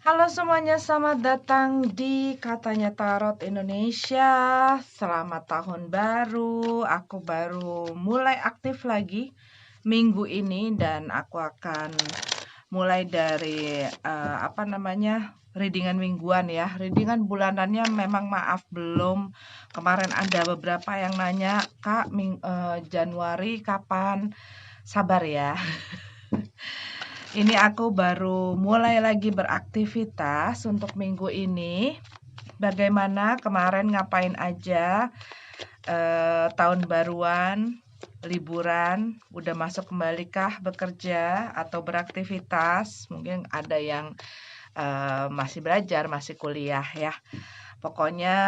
Halo semuanya, selamat datang di Katanya Tarot Indonesia. Selamat tahun baru. Aku baru mulai aktif lagi minggu ini dan aku akan mulai dari readingan mingguan ya. Readingan bulanannya memang maaf belum. Kemarin ada beberapa yang nanya, "Kak, Januari kapan?" Sabar ya. Ini aku baru mulai lagi beraktivitas untuk minggu ini. Bagaimana kemarin ngapain aja? Tahun baruan, liburan, udah masuk kembali kah bekerja atau beraktivitas? Mungkin ada yang masih belajar, masih kuliah ya. Pokoknya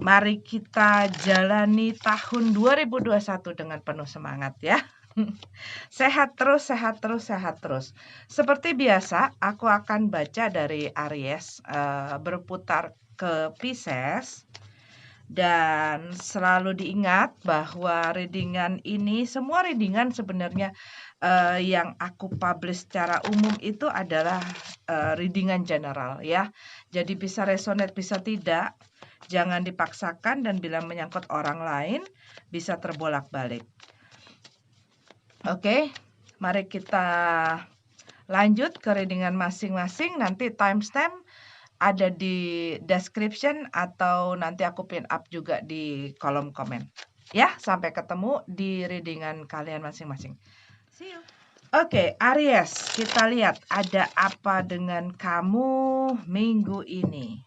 mari kita jalani tahun 2021 dengan penuh semangat ya. Sehat terus, sehat terus, sehat terus. Seperti biasa, aku akan baca dari Aries, berputar ke Pisces, dan selalu diingat bahwa readingan ini, semua readingan sebenarnya yang aku publish secara umum itu adalah readingan general ya. Jadi bisa resonate, bisa tidak. Jangan dipaksakan dan bila menyangkut orang lain, bisa terbolak-balik. Oke, mari kita lanjut ke readingan masing-masing. Nanti timestamp ada di description atau nanti aku pin up juga di kolom komen. Ya, sampai ketemu di readingan kalian masing-masing. See you. Oke, Aries, kita lihat ada apa dengan kamu minggu ini.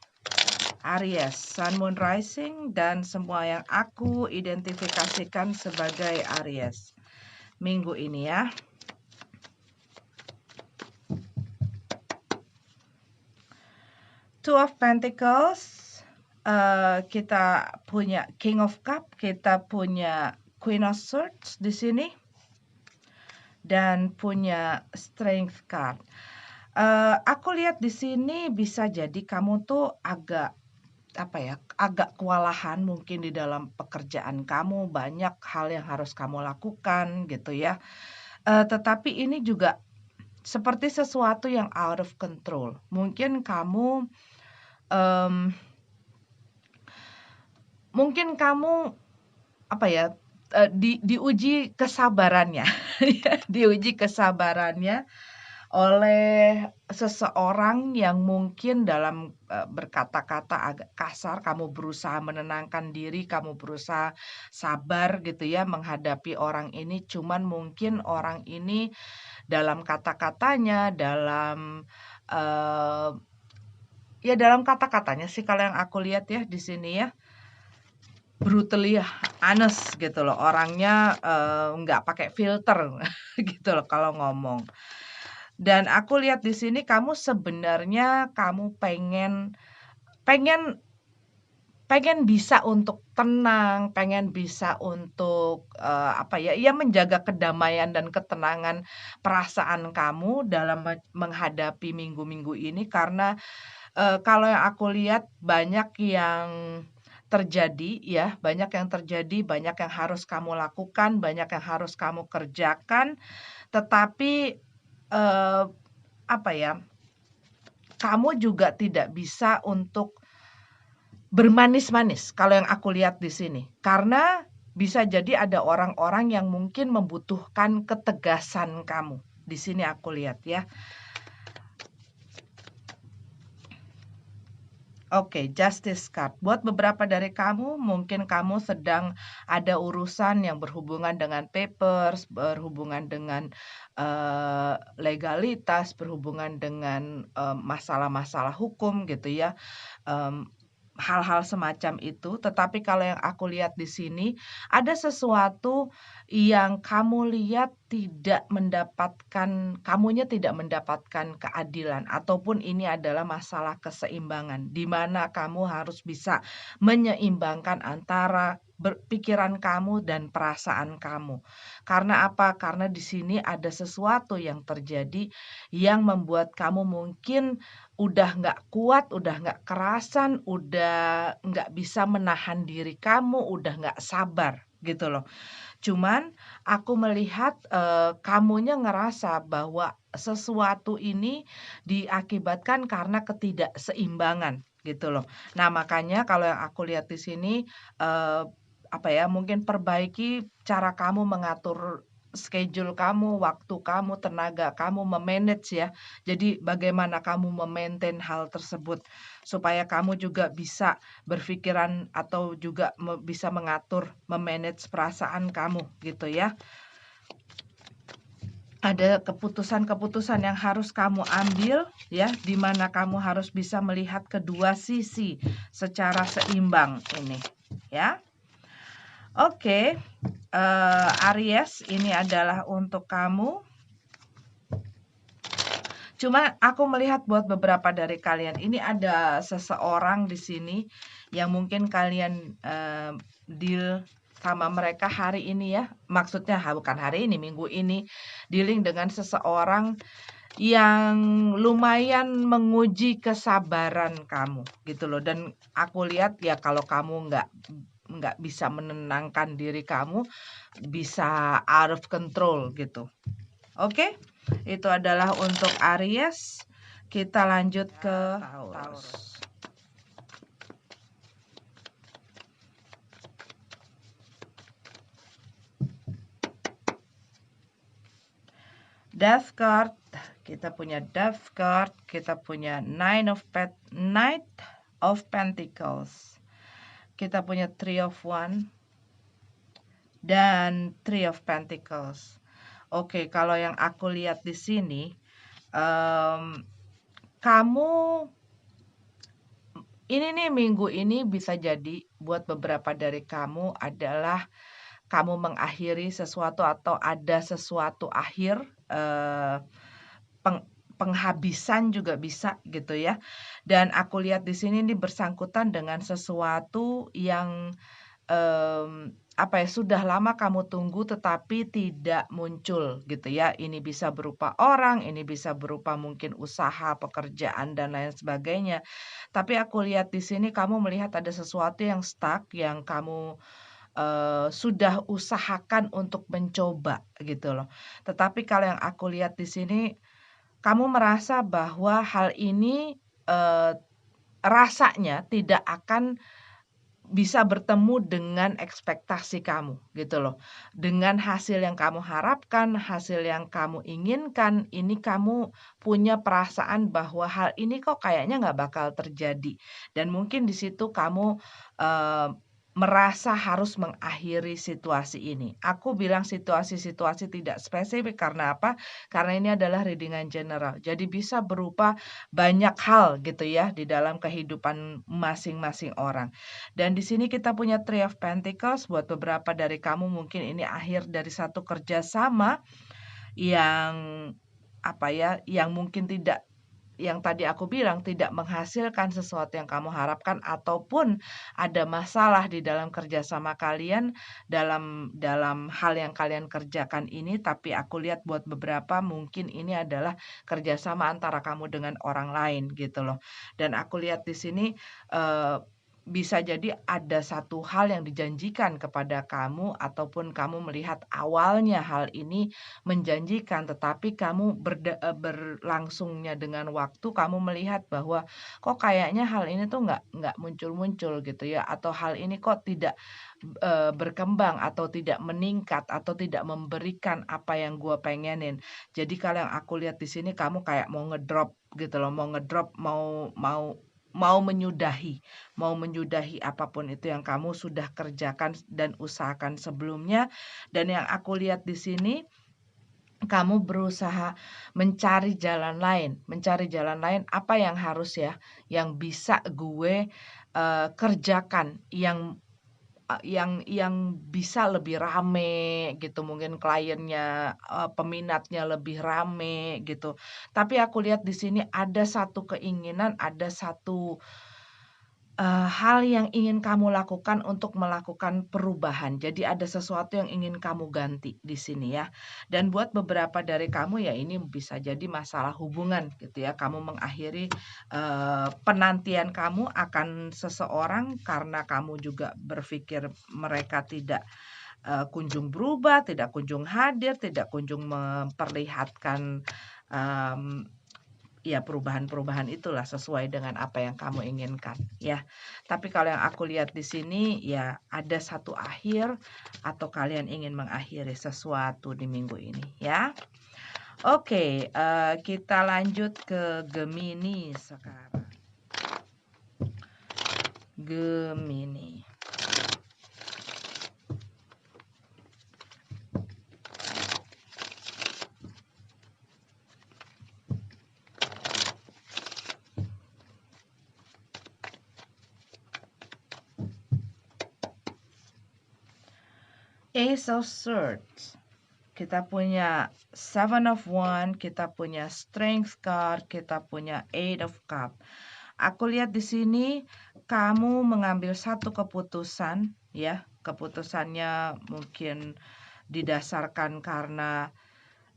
Aries, Sun, Moon, Rising, dan semua yang aku identifikasikan sebagai Aries minggu ini ya. Two of Pentacles, kita punya King of Cup, kita punya Queen of Swords di sini, dan punya Strength card. Aku lihat di sini bisa jadi kamu tuh agak kewalahan mungkin di dalam pekerjaan kamu, banyak hal yang harus kamu lakukan gitu ya. Tetapi ini juga seperti sesuatu yang out of control. Mungkin kamu diuji kesabarannya, diuji kesabarannya oleh seseorang yang mungkin dalam berkata-kata agak kasar, kamu berusaha menenangkan diri, kamu berusaha sabar gitu ya menghadapi orang ini, cuman mungkin orang ini dalam kata-katanya, dalam dalam kata-katanya sih kalau yang aku lihat ya di sini ya, brutally honest gitu loh, orangnya nggak pakai filter gitu loh kalau ngomong. Dan aku lihat di sini kamu sebenarnya kamu pengen bisa untuk tenang, pengen bisa untuk menjaga kedamaian dan ketenangan perasaan kamu dalam menghadapi minggu-minggu ini karena kalau yang aku lihat banyak yang terjadi ya, banyak yang terjadi, banyak yang harus kamu lakukan, banyak yang harus kamu kerjakan, tetapi kamu juga tidak bisa untuk bermanis-manis kalau yang aku lihat di sini. Karena bisa jadi ada orang-orang yang mungkin membutuhkan ketegasan kamu. Di sini aku lihat ya. Oke, Justice card. Buat beberapa dari kamu, mungkin kamu sedang ada urusan yang berhubungan dengan papers, berhubungan dengan legalitas, berhubungan dengan masalah-masalah hukum gitu ya. Hal-hal semacam itu, tetapi kalau yang aku lihat di sini ada sesuatu yang kamu lihat kamunya tidak mendapatkan keadilan ataupun ini adalah masalah keseimbangan di mana kamu harus bisa menyeimbangkan antara pikiran kamu dan perasaan kamu. Karena apa? Karena di sini ada sesuatu yang terjadi yang membuat kamu mungkin udah nggak kuat, udah nggak kerasan, udah nggak bisa menahan diri kamu, udah nggak sabar gitu loh. Cuman aku melihat kamunya ngerasa bahwa sesuatu ini diakibatkan karena ketidakseimbangan gitu loh. Nah, makanya kalau yang aku lihat di sini, mungkin perbaiki cara kamu mengatur schedule kamu, waktu kamu, tenaga kamu, memanage ya. Jadi bagaimana kamu memaintain hal tersebut supaya kamu juga bisa berpikiran atau juga bisa mengatur, memanage perasaan kamu gitu ya. Ada keputusan-keputusan yang harus kamu ambil ya, di mana kamu harus bisa melihat kedua sisi secara seimbang ini ya. Oke, Aries, ini adalah untuk kamu. Cuma aku melihat buat beberapa dari kalian, ini ada seseorang di sini yang mungkin kalian deal sama mereka hari ini ya. Maksudnya bukan hari ini, minggu ini dealing dengan seseorang yang lumayan menguji kesabaran kamu gitu loh. Dan aku lihat ya kalau kamu nggak bisa menenangkan diri kamu, bisa out of control gitu. Oke, itu adalah untuk Aries. Kita lanjut ke Taurus. Death card, kita punya Death card, kita punya Knight of Pentacles. Kita punya Three of Wands dan Three of Pentacles. Oke, kalau yang aku lihat di sini, kamu ini nih minggu ini bisa jadi buat beberapa dari kamu adalah kamu mengakhiri sesuatu atau ada sesuatu akhir, penghabisan juga bisa gitu ya. Dan aku lihat di sini nih bersangkutan dengan sesuatu yang sudah lama kamu tunggu tetapi tidak muncul gitu ya. Ini bisa berupa orang, ini bisa berupa mungkin usaha, pekerjaan dan lain sebagainya. Tapi aku lihat di sini kamu melihat ada sesuatu yang stuck yang kamu sudah usahakan untuk mencoba gitu loh. Tetapi kalau yang aku lihat di sini kamu merasa bahwa hal ini rasanya tidak akan bisa bertemu dengan ekspektasi kamu gitu loh. Dengan hasil yang kamu harapkan, hasil yang kamu inginkan, ini kamu punya perasaan bahwa hal ini kok kayaknya nggak bakal terjadi. Dan mungkin di situ kamu merasa harus mengakhiri situasi ini. Aku bilang situasi-situasi tidak spesifik karena apa? Karena ini adalah readingan general. Jadi bisa berupa banyak hal gitu ya di dalam kehidupan masing-masing orang. Dan di sini kita punya Three of Pentacles, buat beberapa dari kamu mungkin ini akhir dari satu kerjasama yang yang mungkin yang tadi aku bilang tidak menghasilkan sesuatu yang kamu harapkan ataupun ada masalah di dalam kerjasama kalian dalam hal yang kalian kerjakan ini, tapi aku lihat buat beberapa mungkin ini adalah kerjasama antara kamu dengan orang lain gitu loh. Dan aku lihat di sini bisa jadi ada satu hal yang dijanjikan kepada kamu ataupun kamu melihat awalnya hal ini menjanjikan, tetapi kamu berlangsungnya dengan waktu kamu melihat bahwa kok kayaknya hal ini tuh nggak muncul-muncul gitu ya, atau hal ini kok tidak berkembang atau tidak meningkat atau tidak memberikan apa yang gua pengenin. Jadi kalau yang aku lihat di sini kamu kayak mau ngedrop gitu loh, mau menyudahi apapun itu yang kamu sudah kerjakan dan usahakan sebelumnya. Dan yang aku lihat di sini kamu berusaha mencari jalan lain apa yang harus ya, yang bisa gue kerjakan, yang bisa lebih rame gitu, mungkin kliennya, peminatnya lebih rame gitu. Tapi aku lihat di sini ada satu keinginan, ada satu hal yang ingin kamu lakukan untuk melakukan perubahan. Jadi ada sesuatu yang ingin kamu ganti di sini ya. Dan buat beberapa dari kamu ya ini bisa jadi masalah hubungan gitu ya. Kamu mengakhiri penantian kamu akan seseorang karena kamu juga berpikir mereka tidak kunjung berubah, tidak kunjung hadir, tidak kunjung memperlihatkan ya perubahan-perubahan itulah sesuai dengan apa yang kamu inginkan ya. Tapi kalau yang aku lihat di sini ya ada satu akhir atau kalian ingin mengakhiri sesuatu di minggu ini ya. Oke, kita lanjut ke Gemini sekarang. Gemini. Ace of Swords. Kita punya Seven of Wands, kita punya Strength card, kita punya Eight of Cups. Aku lihat di sini kamu mengambil satu keputusan ya. Keputusannya mungkin didasarkan karena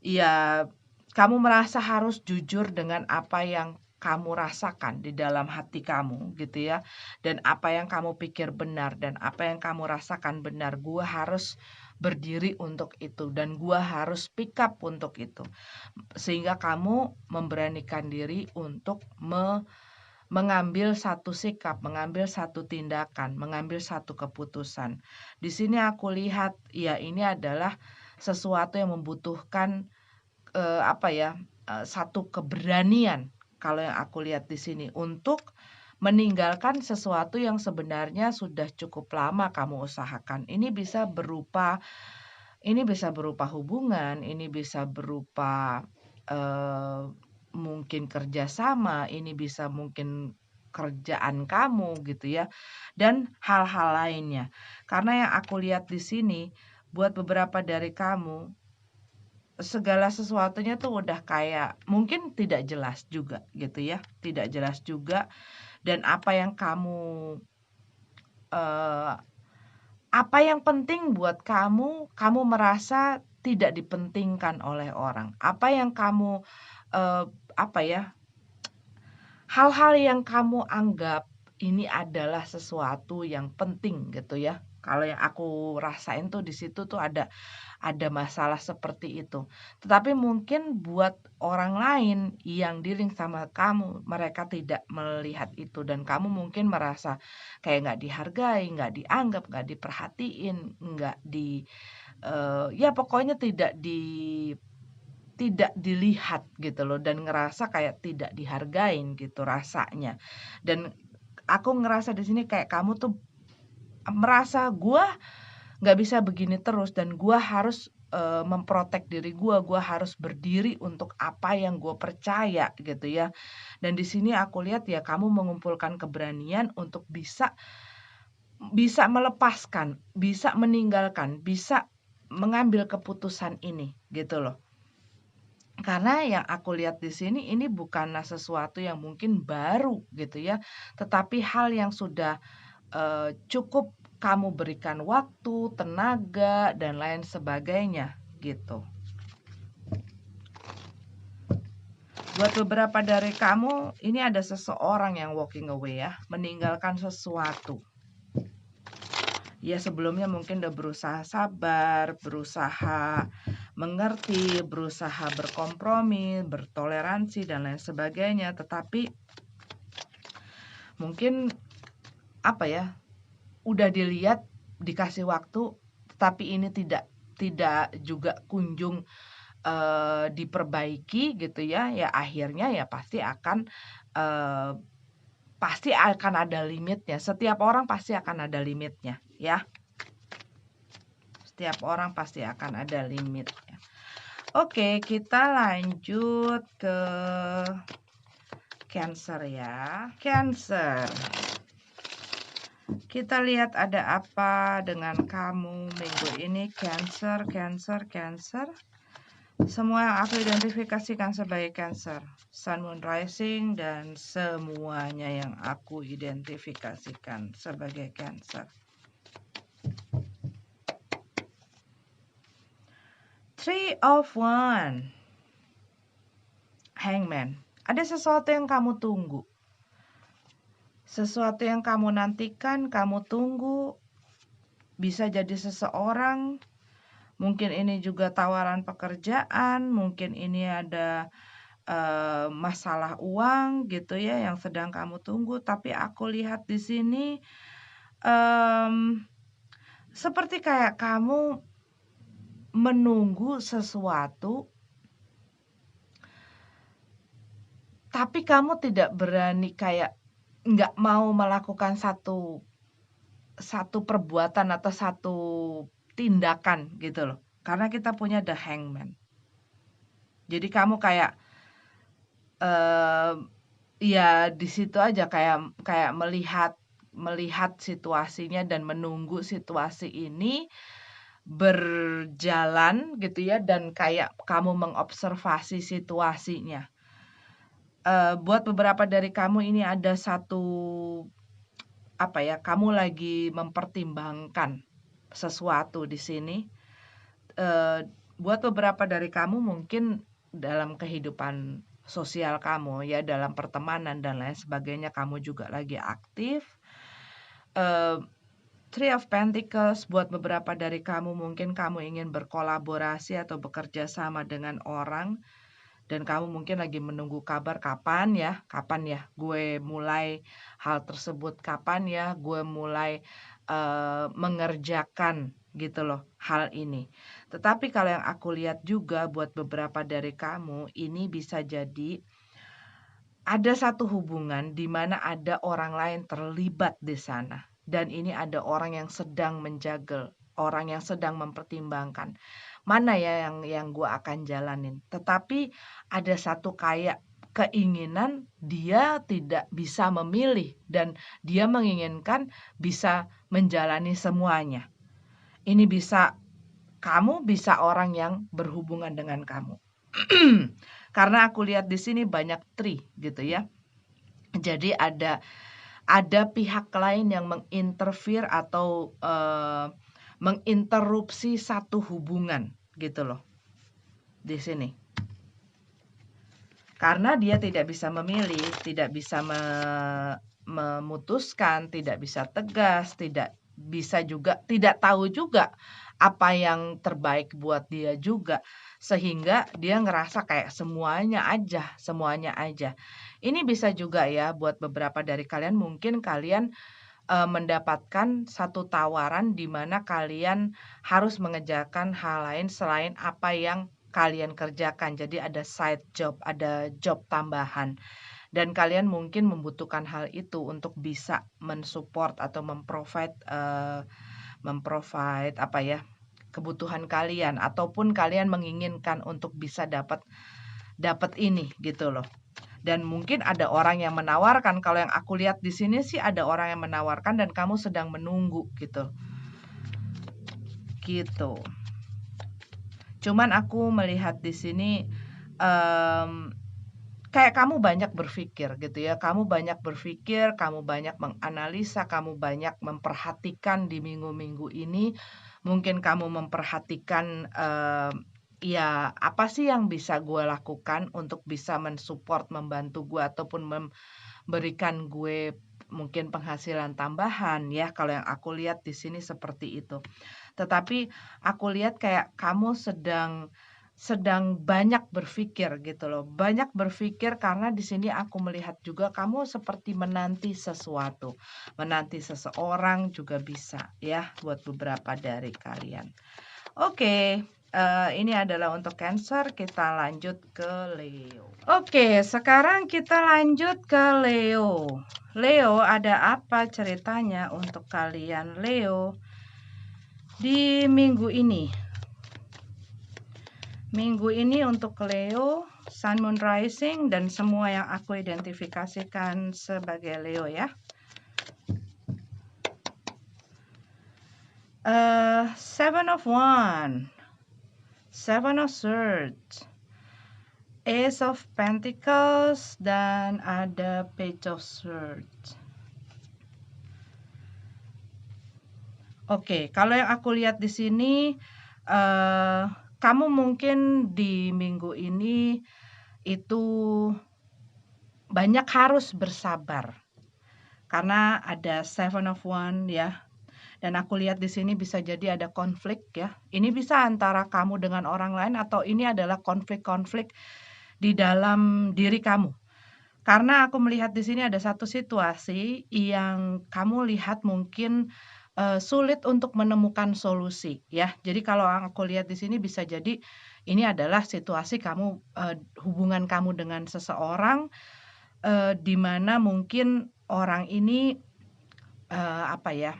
ya kamu merasa harus jujur dengan apa yang kamu rasakan di dalam hati kamu gitu ya. Dan apa yang kamu pikir benar dan apa yang kamu rasakan benar. Gua harus berdiri untuk itu dan gua harus pick up untuk itu. Sehingga kamu memberanikan diri untuk mengambil satu sikap, mengambil satu tindakan, mengambil satu keputusan. Di sini aku lihat ya ini adalah sesuatu yang membutuhkan satu keberanian kalau yang aku lihat di sini untuk meninggalkan sesuatu yang sebenarnya sudah cukup lama kamu usahakan. Ini bisa berupa hubungan, ini bisa berupa mungkin kerjasama, ini bisa mungkin kerjaan kamu gitu ya, dan hal-hal lainnya. Karena yang aku lihat di sini, buat beberapa dari kamu, segala sesuatunya tuh udah kayak mungkin tidak jelas juga gitu ya, tidak jelas juga. Dan apa yang penting buat kamu, kamu merasa tidak dipentingkan oleh orang. Apa yang kamu hal-hal yang kamu anggap ini adalah sesuatu yang penting gitu ya. Kalau yang aku rasain tuh di situ tuh ada masalah seperti itu. Tetapi mungkin buat orang lain yang dealing sama kamu, mereka tidak melihat itu dan kamu mungkin merasa kayak nggak dihargai, nggak dianggap, nggak diperhatiin, nggak ya pokoknya tidak dilihat gitu loh dan ngerasa kayak tidak dihargain gitu rasanya. Dan aku ngerasa di sini kayak kamu tuh merasa gua nggak bisa begini terus dan gua harus memprotek diri gua harus berdiri untuk apa yang gua percaya gitu ya. Dan di sini aku lihat ya kamu mengumpulkan keberanian untuk bisa melepaskan, bisa meninggalkan, bisa mengambil keputusan ini gitu loh. Karena yang aku lihat di sini ini bukanlah sesuatu yang mungkin baru gitu ya, tetapi hal yang sudah cukup kamu berikan waktu, tenaga, dan lain sebagainya gitu. Buat beberapa dari kamu, ini ada seseorang yang walking away ya, meninggalkan sesuatu. Ya sebelumnya mungkin udah berusaha sabar, berusaha mengerti, berusaha berkompromi, bertoleransi, dan lain sebagainya. Tetapi mungkin udah dilihat, dikasih waktu, tapi ini tidak juga kunjung diperbaiki gitu ya. Ya akhirnya ya pasti akan ada limitnya. Setiap orang pasti akan ada limitnya ya. Setiap orang pasti akan ada limitnya. Oke, kita lanjut ke Cancer ya. Cancer. Kita lihat ada apa dengan kamu minggu ini, Cancer. Semua yang aku identifikasikan sebagai Cancer, Sun, Moon, Rising, dan semuanya yang aku identifikasikan sebagai Cancer. Three of Wands, Hangman. Ada sesuatu yang kamu tunggu. Sesuatu yang kamu nantikan, kamu tunggu. Bisa jadi seseorang. Mungkin ini juga tawaran pekerjaan. Mungkin ini ada masalah uang gitu ya yang sedang kamu tunggu, tapi aku lihat di sini seperti kayak kamu menunggu sesuatu, tapi kamu tidak berani kayak nggak mau melakukan satu perbuatan atau satu tindakan gitu loh. Karena kita punya the hangman. Jadi kamu kayak ya di situ aja kayak kayak melihat situasinya dan menunggu situasi ini berjalan gitu ya dan kayak kamu mengobservasi situasinya. Buat beberapa dari kamu ini ada satu apa ya, kamu lagi mempertimbangkan sesuatu di sini. Buat beberapa dari kamu mungkin dalam kehidupan sosial kamu ya, dalam pertemanan dan lain sebagainya kamu juga lagi aktif. Three of Pentacles buat beberapa dari kamu mungkin kamu ingin berkolaborasi atau bekerja sama dengan orang dan kamu mungkin lagi menunggu kabar kapan ya gue mulai hal tersebut, kapan ya gue mulai mengerjakan gitu loh hal ini. Tetapi kalau yang aku lihat juga buat beberapa dari kamu ini bisa jadi ada satu hubungan di mana ada orang lain terlibat di sana. Dan ini ada orang yang sedang menjagel, orang yang sedang mempertimbangkan. Mana ya yang gue akan jalanin. Tetapi ada satu kayak keinginan dia tidak bisa memilih. Dan dia menginginkan bisa menjalani semuanya. Ini bisa kamu, bisa orang yang berhubungan dengan kamu. Karena aku lihat di sini banyak tree gitu ya. Jadi ada pihak lain yang menginterfere atau menginterupsi satu hubungan gitu loh di sini. Karena dia tidak bisa memilih, tidak bisa memutuskan, tidak bisa tegas, tidak bisa juga, tidak tahu juga apa yang terbaik buat dia juga. Sehingga dia ngerasa kayak semuanya aja. Ini bisa juga ya buat beberapa dari kalian, mungkin kalian mendapatkan satu tawaran di mana kalian harus mengerjakan hal lain selain apa yang kalian kerjakan. Jadi ada side job, ada job tambahan. Dan kalian mungkin membutuhkan hal itu untuk bisa mensupport atau memprovide apa ya, kebutuhan kalian ataupun kalian menginginkan untuk bisa dapat ini gitu loh. Dan mungkin ada orang yang menawarkan, kalau yang aku lihat di sini sih ada orang yang menawarkan dan kamu sedang menunggu gitu. Gitu. Cuman aku melihat di sini kayak kamu banyak berpikir gitu ya. Kamu banyak berpikir, kamu banyak menganalisa, kamu banyak memperhatikan di minggu-minggu ini. Mungkin kamu memperhatikan ya apa sih yang bisa gue lakukan untuk bisa mensupport, membantu gue ataupun memberikan gue mungkin penghasilan tambahan ya. Kalau yang aku lihat di sini seperti itu. Tetapi aku lihat kayak kamu sedang banyak berpikir gitu loh. Banyak berpikir karena di sini aku melihat juga kamu seperti menanti sesuatu. Menanti seseorang juga bisa ya buat beberapa dari kalian. Oke, ini adalah untuk Cancer, kita lanjut ke Leo. Oke, sekarang kita lanjut ke Leo. Leo, ada apa ceritanya untuk kalian Leo di minggu ini? Minggu ini untuk Leo, Sun, Moon, Rising, dan semua yang aku identifikasikan sebagai Leo ya. Seven of Wands, Seven of Swords, Ace of Pentacles, dan ada Page of Swords. Oke, kalau yang aku lihat di sini, kamu mungkin di minggu ini itu banyak harus bersabar. Karena ada Seven of Wands ya. Dan aku lihat di sini bisa jadi ada konflik ya. Ini bisa antara kamu dengan orang lain atau ini adalah konflik-konflik di dalam diri kamu. Karena aku melihat di sini ada satu situasi yang kamu lihat mungkin, sulit untuk menemukan solusi ya. Jadi kalau aku lihat di sini bisa jadi ini adalah situasi kamu, hubungan kamu dengan seseorang, di mana mungkin orang ini, apa ya,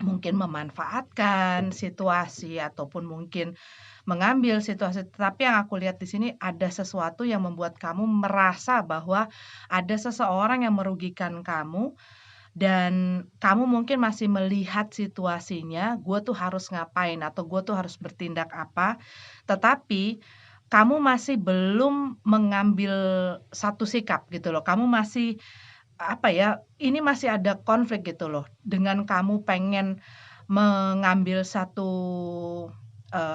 mungkin memanfaatkan situasi ataupun mungkin mengambil situasi, tetapi yang aku lihat di sini ada sesuatu yang membuat kamu merasa bahwa ada seseorang yang merugikan kamu dan kamu mungkin masih melihat situasinya, "Gue tuh harus ngapain?" atau "Gue tuh harus bertindak apa?" Tetapi kamu masih belum mengambil satu sikap gitu loh. Kamu masih, apa ya, ini masih ada konflik gitu loh, dengan kamu pengen mengambil satu,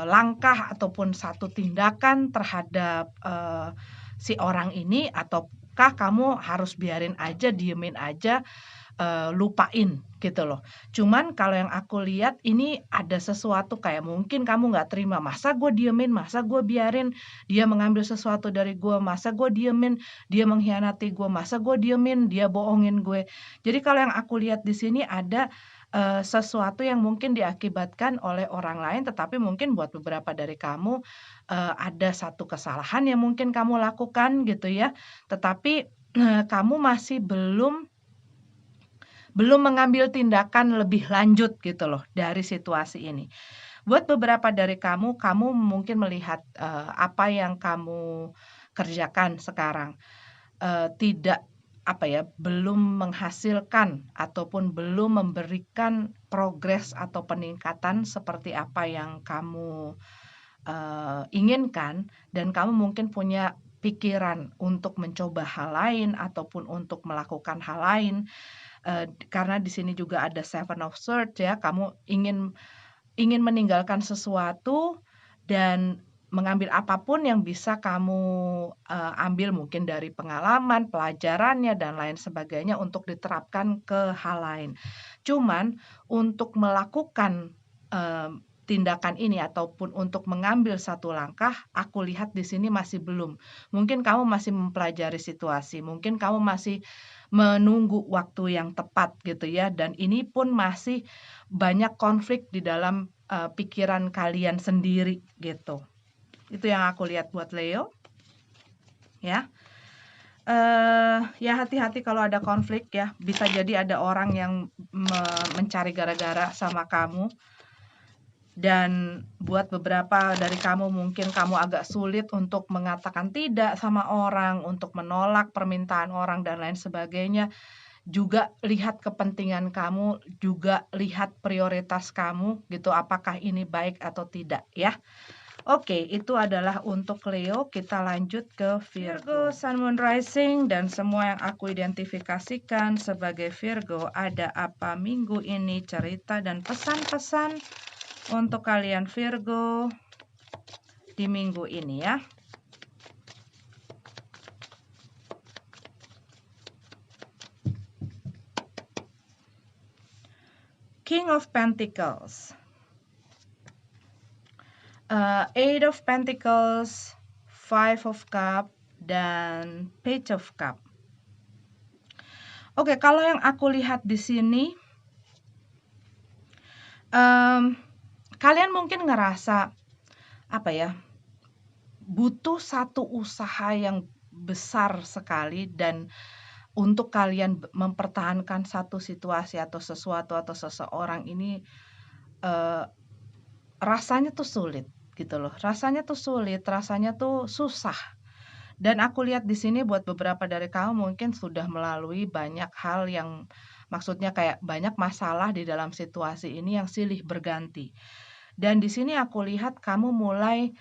langkah ataupun satu tindakan terhadap, si orang ini ataukah kamu harus biarin aja, diemin aja, lupain gitu loh. Cuman kalau yang aku lihat ini ada sesuatu kayak mungkin kamu nggak terima, "Masa gue diemin, masa gue biarin dia mengambil sesuatu dari gue, masa gue diemin dia mengkhianati gue, masa gue diemin dia bohongin gue." Jadi kalau yang aku lihat di sini ada, sesuatu yang mungkin diakibatkan oleh orang lain, tetapi mungkin buat beberapa dari kamu, ada satu kesalahan yang mungkin kamu lakukan gitu ya, tetapi, kamu masih belum mengambil tindakan lebih lanjut gitu loh dari situasi ini. Buat beberapa dari kamu, kamu mungkin melihat, apa yang kamu kerjakan sekarang, tidak apa ya, belum menghasilkan ataupun belum memberikan progres atau peningkatan seperti apa yang kamu, inginkan dan kamu mungkin punya pikiran untuk mencoba hal lain ataupun untuk melakukan hal lain. Karena di sini juga ada Seven of Swords ya, kamu ingin meninggalkan sesuatu dan mengambil apapun yang bisa kamu, ambil mungkin dari pengalaman, pelajarannya, dan lain sebagainya untuk diterapkan ke hal lain. Cuman untuk melakukan, tindakan ini ataupun untuk mengambil satu langkah, aku lihat di sini masih belum. Mungkin kamu masih mempelajari situasi, mungkin kamu masih menunggu waktu yang tepat gitu ya, dan ini pun masih banyak konflik di dalam, pikiran kalian sendiri gitu. Itu yang aku lihat buat Leo, ya. Ya hati-hati kalau ada konflik ya, bisa jadi ada orang yang mencari gara-gara sama kamu. Dan buat beberapa dari kamu mungkin kamu agak sulit untuk mengatakan tidak sama orang, untuk menolak permintaan orang dan lain sebagainya. Juga lihat kepentingan kamu, juga lihat prioritas kamu gitu, apakah ini baik atau tidak ya. Oke, itu adalah untuk Leo. Kita lanjut ke Virgo, Sun, Moon, Rising, dan semua yang aku identifikasikan sebagai Virgo. Ada apa minggu ini, cerita dan pesan-pesan untuk kalian Virgo di minggu ini ya. King of Pentacles, Eight of Pentacles, Five of Cup, dan Page of Cup. Oke, kalau yang aku lihat di sini, kalian mungkin ngerasa apa ya, butuh satu usaha yang besar sekali dan untuk kalian mempertahankan satu situasi atau sesuatu atau seseorang ini, rasanya tuh sulit gitu loh. Rasanya tuh sulit, rasanya tuh susah. Dan aku lihat di sini buat beberapa dari kamu mungkin sudah melalui banyak hal yang maksudnya kayak banyak masalah di dalam situasi ini yang silih berganti. Dan di sini aku lihat kamu mulai,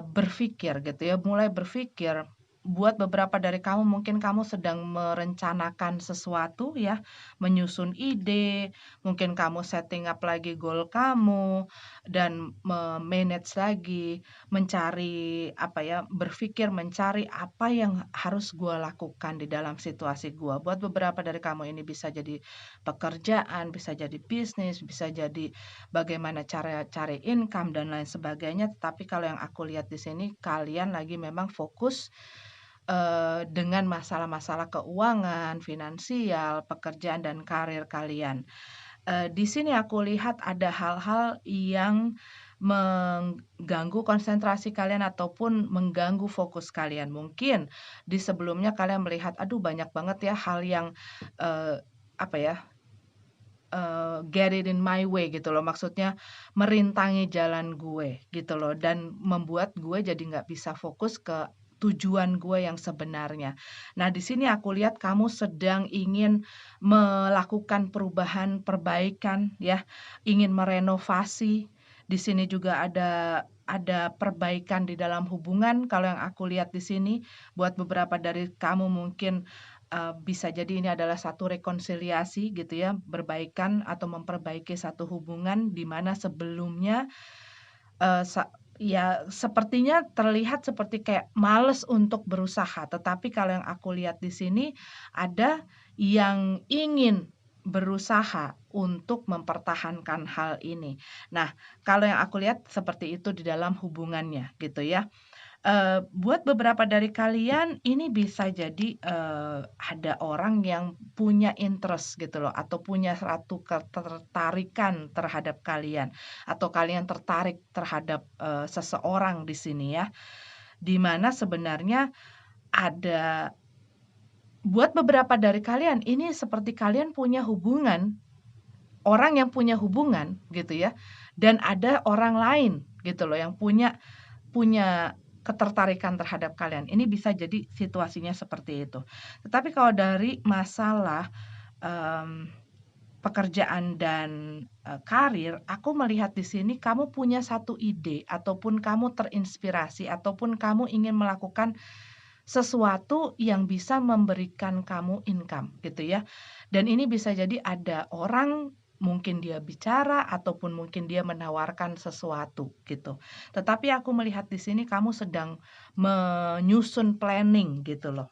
berpikir gitu ya, mulai berpikir buat beberapa dari kamu mungkin kamu sedang merencanakan sesuatu ya, menyusun ide, mungkin kamu setting up lagi goal kamu dan me-manage lagi, mencari apa ya, berpikir mencari apa yang harus gua lakukan di dalam situasi gua. Buat beberapa dari kamu ini bisa jadi pekerjaan, bisa jadi bisnis, bisa jadi bagaimana cara cari income dan lain sebagainya. Tapi kalau yang aku lihat di sini kalian lagi memang fokus dengan masalah-masalah keuangan, finansial, pekerjaan, dan karir kalian. Di sini aku lihat ada hal-hal yang mengganggu konsentrasi kalian ataupun mengganggu fokus kalian. Mungkin di sebelumnya kalian melihat, "Aduh banyak banget ya hal yang, apa ya, get it in my way," gitu loh. Maksudnya merintangi jalan gue gitu loh dan membuat gue jadi nggak bisa fokus ke tujuan gue yang sebenarnya. Nah, di sini aku lihat kamu sedang ingin melakukan perubahan, perbaikan ya, ingin merenovasi. Di sini juga ada perbaikan di dalam hubungan kalau yang aku lihat di sini. Buat beberapa dari kamu mungkin bisa jadi ini adalah satu rekonsiliasi gitu ya, berbaikan atau memperbaiki satu hubungan di mana sebelumnya, ya sepertinya terlihat seperti kayak males untuk berusaha, tetapi kalau yang aku lihat di sini ada yang ingin berusaha untuk mempertahankan hal ini. Nah, kalau yang aku lihat seperti itu di dalam hubungannya gitu ya. Buat beberapa dari kalian ini bisa jadi, ada orang yang punya interest gitu loh atau punya satu ketertarikan terhadap kalian atau kalian tertarik terhadap, seseorang di sini ya. Di mana sebenarnya ada buat beberapa dari kalian ini seperti kalian punya hubungan, orang yang punya hubungan gitu ya, dan ada orang lain gitu loh yang punya punya ketertarikan terhadap kalian. Ini bisa jadi situasinya seperti itu. Tetapi kalau dari masalah, mmm, pekerjaan dan, karir, aku melihat di sini kamu punya satu ide ataupun kamu terinspirasi ataupun kamu ingin melakukan sesuatu yang bisa memberikan kamu income gitu ya. Dan ini bisa jadi ada orang, mungkin dia bicara ataupun mungkin dia menawarkan sesuatu gitu. Tetapi aku melihat di sini kamu sedang menyusun planning gitu loh.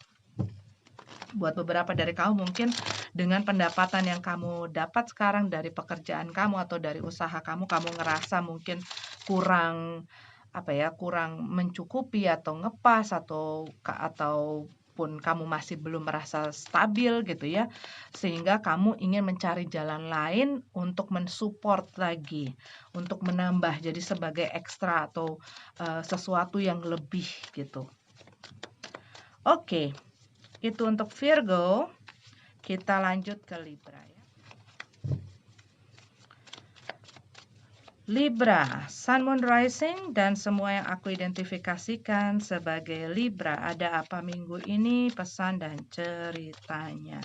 Buat beberapa dari kamu mungkin dengan pendapatan yang kamu dapat sekarang dari pekerjaan kamu atau dari usaha kamu, kamu ngerasa mungkin kurang apa ya, kurang mencukupi atau ngepas ataupun kamu masih belum merasa stabil gitu ya, sehingga kamu ingin mencari jalan lain untuk mensupport lagi, untuk menambah jadi sebagai ekstra atau, sesuatu yang lebih gitu. Oke, itu untuk Virgo. Kita lanjut ke Libra ya. Libra, Sun, Moon, Rising, dan semua yang aku identifikasikan sebagai Libra. Ada apa minggu ini, pesan dan ceritanya.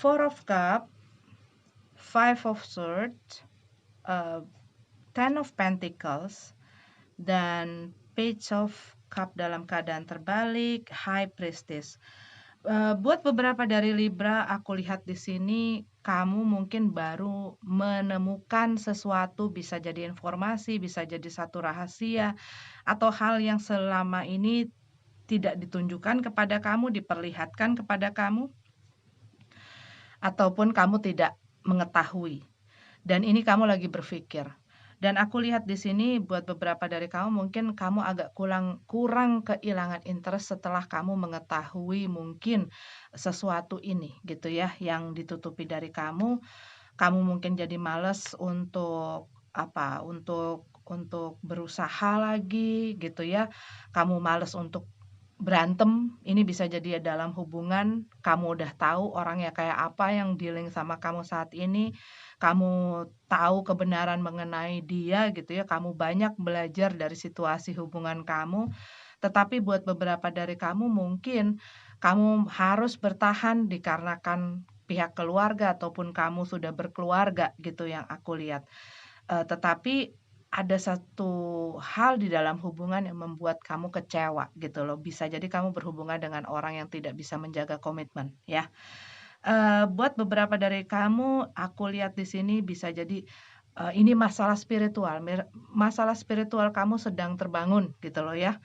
Four of Cups, Five of Swords, Ten of Pentacles, dan Page of Cup dalam keadaan terbalik, High Priestess. Buat beberapa dari Libra, aku lihat di sini kamu mungkin baru menemukan sesuatu, bisa jadi informasi, bisa jadi satu rahasia, atau hal yang selama ini tidak ditunjukkan kepada kamu, diperlihatkan kepada kamu, ataupun kamu tidak mengetahui. Dan ini kamu lagi berpikir. Dan aku lihat di sini buat beberapa dari kamu mungkin kamu agak kurang kehilangan interest setelah kamu mengetahui mungkin sesuatu ini gitu ya yang ditutupi dari kamu. Kamu mungkin jadi males untuk apa, untuk berusaha lagi gitu ya. Kamu males untuk berantem, ini bisa jadi ya dalam hubungan, kamu udah tahu orangnya kayak apa yang dealing sama kamu saat ini, kamu tahu kebenaran mengenai dia gitu ya, kamu banyak belajar dari situasi hubungan kamu, tetapi buat beberapa dari kamu mungkin kamu harus bertahan dikarenakan pihak keluarga ataupun kamu sudah berkeluarga gitu yang aku lihat. Tetapi ada satu hal di dalam hubungan yang membuat kamu kecewa gitu loh. Bisa jadi kamu berhubungan dengan orang yang tidak bisa menjaga komitmen ya. Buat beberapa dari kamu, aku lihat di sini bisa jadi, ini masalah spiritual, masalah spiritual kamu sedang terbangun gitu loh ya.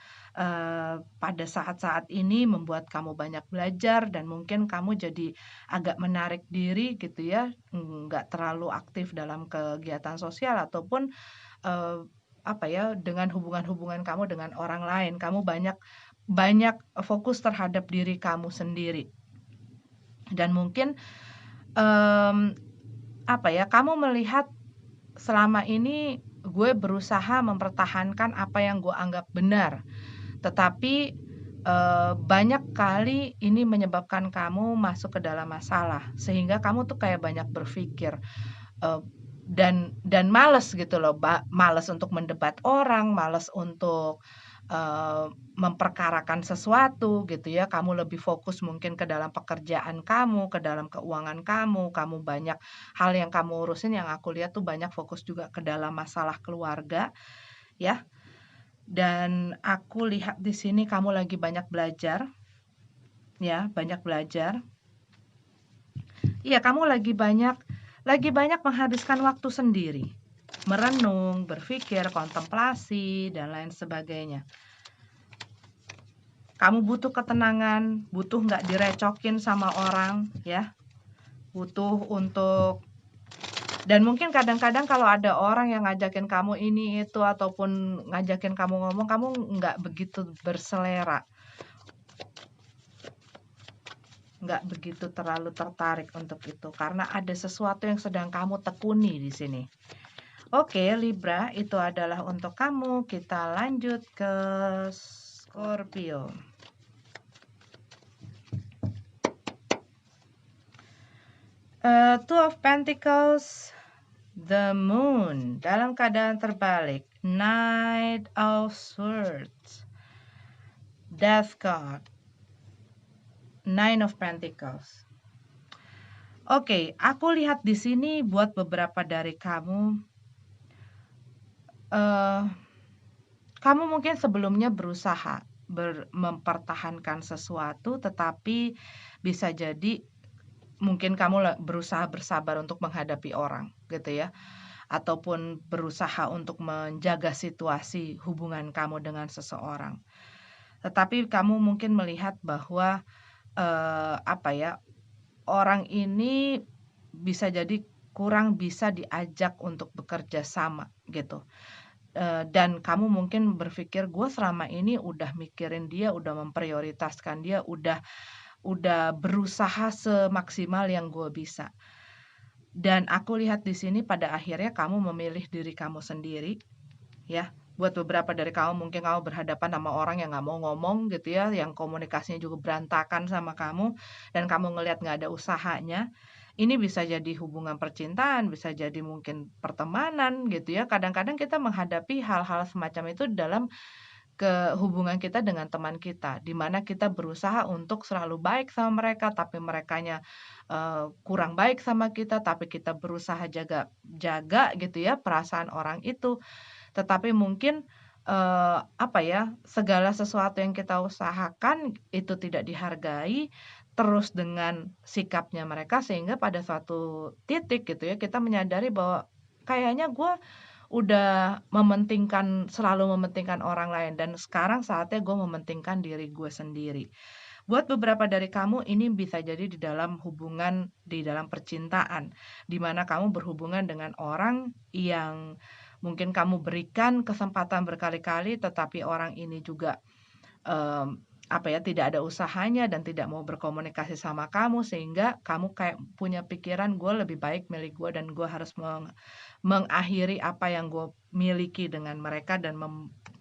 Pada saat-saat ini membuat kamu banyak belajar dan mungkin kamu jadi agak menarik diri gitu ya, nggak terlalu aktif dalam kegiatan sosial ataupun, apa ya, dengan hubungan-hubungan kamu dengan orang lain. Kamu banyak banyak fokus terhadap diri kamu sendiri dan mungkin, mmm, apa ya, kamu melihat selama ini gue berusaha mempertahankan apa yang gue anggap benar, tetapi, banyak kali ini menyebabkan kamu masuk ke dalam masalah, sehingga kamu tuh kayak banyak berpikir, eee, dan males gitu loh, males untuk mendebat orang, males untuk, eee, memperkarakan sesuatu gitu ya. Kamu lebih fokus mungkin ke dalam pekerjaan kamu, ke dalam keuangan kamu banyak hal yang kamu urusin yang aku lihat tuh banyak fokus juga ke dalam masalah keluarga ya. Dan aku lihat di sini kamu lagi banyak belajar ya, banyak belajar. Iya, kamu lagi banyak menghabiskan waktu sendiri, merenung, berpikir, kontemplasi, dan lain sebagainya. Kamu butuh ketenangan, butuh nggak direcokin sama orang, ya. Butuh untuk dan mungkin kadang-kadang kalau ada orang yang ngajakin kamu ini itu ataupun ngajakin kamu ngomong, kamu nggak begitu berselera, nggak begitu terlalu tertarik untuk itu karena ada sesuatu yang sedang kamu tekuni di sini. Oke, Libra, itu adalah untuk kamu. Kita lanjut ke Scorpio. Two of Pentacles, the Moon, dalam keadaan terbalik. Knight of Swords, Death card, Nine of Pentacles. Oke, aku lihat di sini buat beberapa dari kamu, kamu mungkin sebelumnya berusaha mempertahankan sesuatu, tetapi bisa jadi mungkin kamu berusaha bersabar untuk menghadapi orang, gitu ya. Ataupun berusaha untuk menjaga situasi hubungan kamu dengan seseorang. Tetapi kamu mungkin melihat bahwa, apa ya, orang ini bisa jadi kurang bisa diajak untuk bekerja sama, gitu. Dan kamu mungkin berpikir, "Gue selama ini udah mikirin dia, udah memprioritaskan dia, udah berusaha semaksimal yang gue bisa." Dan aku lihat di sini pada akhirnya kamu memilih diri kamu sendiri, ya. Buat beberapa dari kamu mungkin kamu berhadapan sama orang yang nggak mau ngomong gitu ya, yang komunikasinya juga berantakan sama kamu, dan kamu ngelihat nggak ada usahanya. Ini bisa jadi hubungan percintaan, bisa jadi mungkin pertemanan gitu ya. Kadang-kadang kita menghadapi hal-hal semacam itu dalam hubungan kita dengan teman kita, di mana kita berusaha untuk selalu baik sama mereka, tapi merekanya, kurang baik sama kita, tapi kita berusaha jaga jaga gitu ya perasaan orang itu. Tetapi mungkin, apa ya, segala sesuatu yang kita usahakan itu tidak dihargai, terus dengan sikapnya mereka sehingga pada suatu titik gitu ya, kita menyadari bahwa kayaknya gue udah selalu mementingkan orang lain dan sekarang saatnya gue mementingkan diri gue sendiri. Buat beberapa dari kamu ini bisa jadi di dalam hubungan, di dalam percintaan, di mana kamu berhubungan dengan orang yang mungkin kamu berikan kesempatan berkali-kali, tetapi orang ini juga, apa ya, tidak ada usahanya dan tidak mau berkomunikasi sama kamu, sehingga kamu kayak punya pikiran, "Gue lebih baik milik gue dan gue harus mengakhiri apa yang gue miliki dengan mereka dan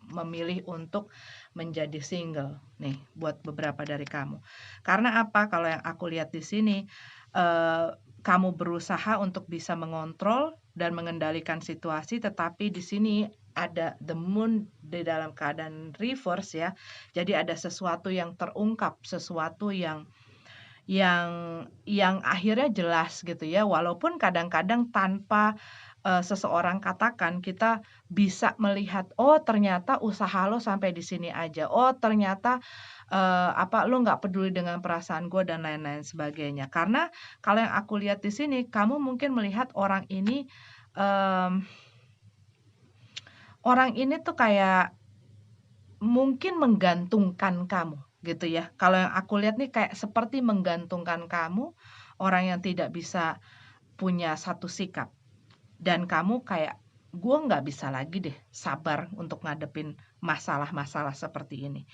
memilih untuk menjadi single." Nih, buat beberapa dari kamu. Karena apa? Kalau yang aku lihat di sini, kamu berusaha untuk bisa mengontrol dan mengendalikan situasi, tetapi di sini ada the moon di dalam keadaan reverse ya. Jadi ada sesuatu yang terungkap, sesuatu yang akhirnya jelas gitu ya, walaupun kadang-kadang tanpa seseorang katakan, kita bisa melihat, "Oh ternyata usaha lo sampai di sini aja. Oh ternyata, lo nggak peduli dengan perasaan gue," dan lain-lain sebagainya. Karena kalau yang aku lihat di sini, kamu mungkin melihat mmm, orang ini tuh kayak mungkin menggantungkan kamu, gitu ya. Kalau yang aku lihat nih kayak seperti menggantungkan kamu, orang yang tidak bisa punya satu sikap. Dan kamu kayak, "Gue nggak bisa lagi deh sabar untuk ngadepin masalah-masalah seperti ini."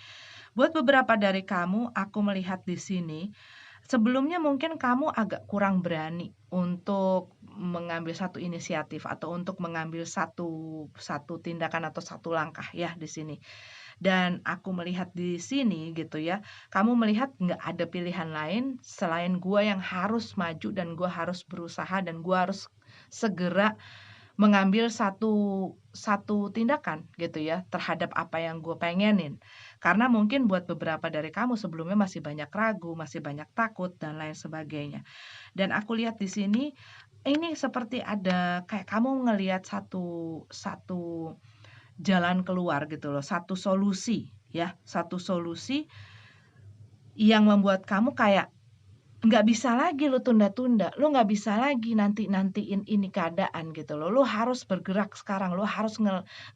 Buat beberapa dari kamu, aku melihat di sini, sebelumnya mungkin kamu agak kurang berani untuk mengambil satu inisiatif atau untuk mengambil satu satu tindakan atau satu langkah ya di sini. Dan aku melihat di sini gitu ya, kamu melihat nggak ada pilihan lain selain gua yang harus maju dan gua harus berusaha dan gua harus segera mengambil satu satu tindakan gitu ya, terhadap apa yang gue pengenin. Karena mungkin buat beberapa dari kamu sebelumnya masih banyak ragu, masih banyak takut dan lain sebagainya. Dan aku lihat di sini, ini seperti ada kayak kamu ngelihat satu satu jalan keluar gitu loh, satu solusi ya, satu solusi yang membuat kamu kayak nggak bisa lagi lu tunda-tunda, lu nggak bisa lagi nanti-nantiin ini keadaan gitu loh. Lu harus bergerak sekarang, lu harus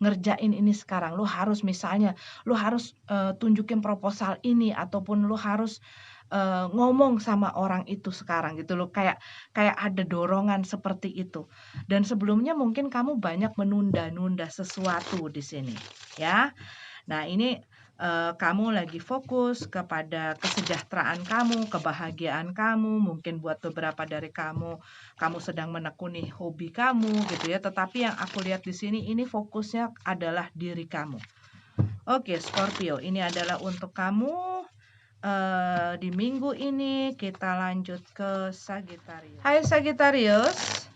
ngerjain ini sekarang, lu harus misalnya, lu harus, tunjukin proposal ini ataupun lu harus, ngomong sama orang itu sekarang gitu loh. Kayak kayak ada dorongan seperti itu. Dan sebelumnya mungkin kamu banyak menunda-nunda sesuatu di sini, ya. Nah ini, kamu lagi fokus kepada kesejahteraan kamu, kebahagiaan kamu, mungkin buat beberapa dari kamu, kamu sedang menekuni hobi kamu gitu ya, tetapi yang aku lihat di sini ini fokusnya adalah diri kamu. Oke Scorpio, ini adalah untuk kamu, di minggu ini. Kita lanjut ke Sagittarius. Hai Sagittarius.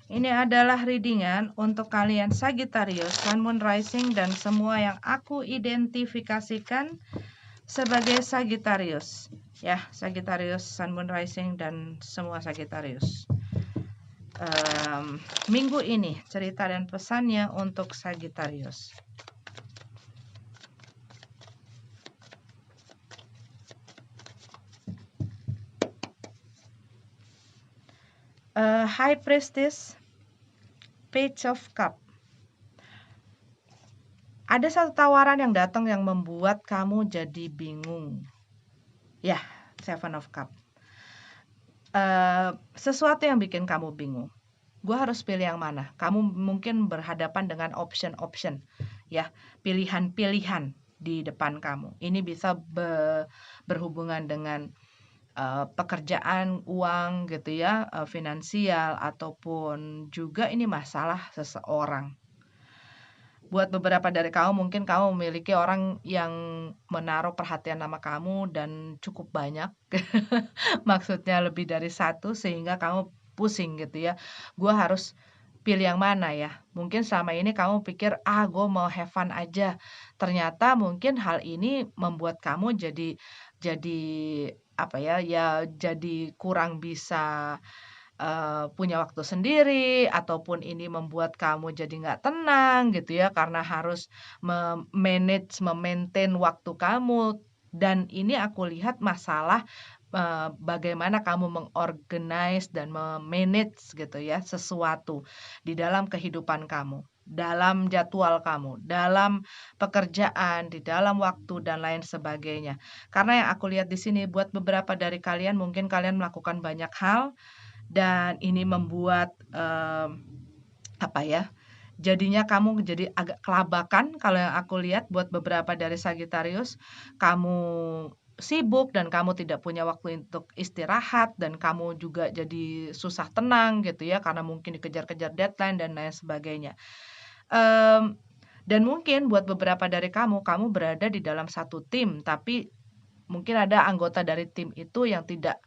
Ini adalah readingan untuk kalian Sagittarius, Sun, Moon, Rising, dan semua yang aku identifikasikan sebagai Sagittarius. Ya, Sagittarius, Sun, Moon, Rising, dan semua Sagittarius. Minggu ini cerita dan pesannya untuk Sagittarius. High Priestess, Page of Cup. Ada satu tawaran yang datang yang membuat kamu jadi bingung. Ya, Seven of Cup. Sesuatu yang bikin kamu bingung. Gue harus pilih yang mana? Kamu mungkin berhadapan dengan option-option, ya, pilihan-pilihan di depan kamu. Ini bisa berhubungan dengan pekerjaan, uang, gitu ya, finansial, ataupun juga ini masalah seseorang. Buat beberapa dari kamu, mungkin kamu memiliki orang yang menaruh perhatian sama kamu dan cukup banyak. Maksudnya lebih dari satu sehingga kamu pusing gitu ya. Gue harus pilih yang mana ya? Mungkin selama ini kamu pikir, gue mau have fun aja. Ternyata mungkin hal ini membuat kamu jadi apa ya? Ya jadi kurang bisa punya waktu sendiri, ataupun ini membuat kamu jadi nggak tenang gitu ya, karena harus me-maintain waktu kamu. Dan ini aku lihat masalah, bagaimana kamu mengorganize dan me-manage gitu ya, sesuatu di dalam kehidupan kamu, dalam jadwal kamu, dalam pekerjaan, di dalam waktu, dan lain sebagainya. Karena yang aku lihat di sini, buat beberapa dari kalian, mungkin kalian melakukan banyak hal, dan ini membuat, apa ya, jadinya kamu jadi agak kelabakan kalau yang aku lihat buat beberapa dari Sagittarius. Kamu sibuk dan kamu tidak punya waktu untuk istirahat dan kamu juga jadi susah tenang gitu ya, karena mungkin dikejar-kejar deadline dan lain sebagainya. Dan mungkin buat beberapa dari kamu, kamu berada di dalam satu tim, tapi mungkin ada anggota dari tim itu yang tidak